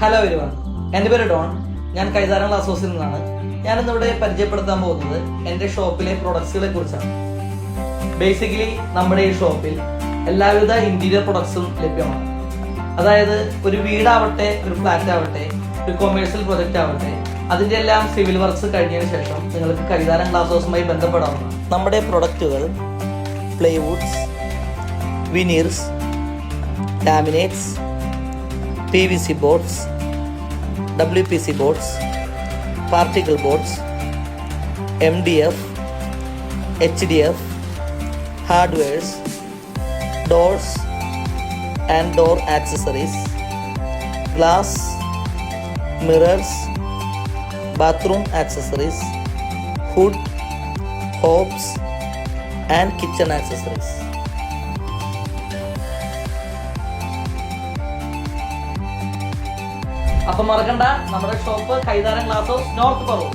Hello everyone, എൻ്റെ പേര് Don. ഞാൻ കൈതാരം ഗ്ലാസ് ഹൗസിൽ നിന്നാണ്. ഞാനിന്നിവിടെ പരിചയപ്പെടുത്താൻ പോകുന്നത് എൻ്റെ ഷോപ്പിലെ പ്രൊഡക്ട്സുകളെ കുറിച്ചാണ്. ബേസിക്കലി നമ്മുടെ ഈ ഷോപ്പിൽ എല്ലാവിധ ഇൻറ്റീരിയർ പ്രൊഡക്ട്സും ലഭ്യമാണ്. അതായത് ഒരു വീടാവട്ടെ, ഒരു ഫ്ലാറ്റ് ആവട്ടെ, ഒരു കൊമേഴ്സ്യൽ പ്രൊജക്റ്റ് ആവട്ടെ, അതിൻ്റെ എല്ലാം സിവിൽ വർക്ക്സ് കഴിഞ്ഞതിന് ശേഷം നിങ്ങൾക്ക് കൈതാരം ഗ്ലാസ് ഹൗസുമായി ബന്ധപ്പെടാവുന്നതാണ്. നമ്മുടെ പ്രൊഡക്റ്റുകൾ plywoods, veneers, laminates, PVC boards, WPC boards, particle boards, MDF, HDF, hardwares, doors and door accessories, glass, mirrors, bathroom accessories, hood, hobs and kitchen accessories. അപ്പം മറക്കണ്ട, നമ്മുടെ shop Kaitharam glass house, north Paravur.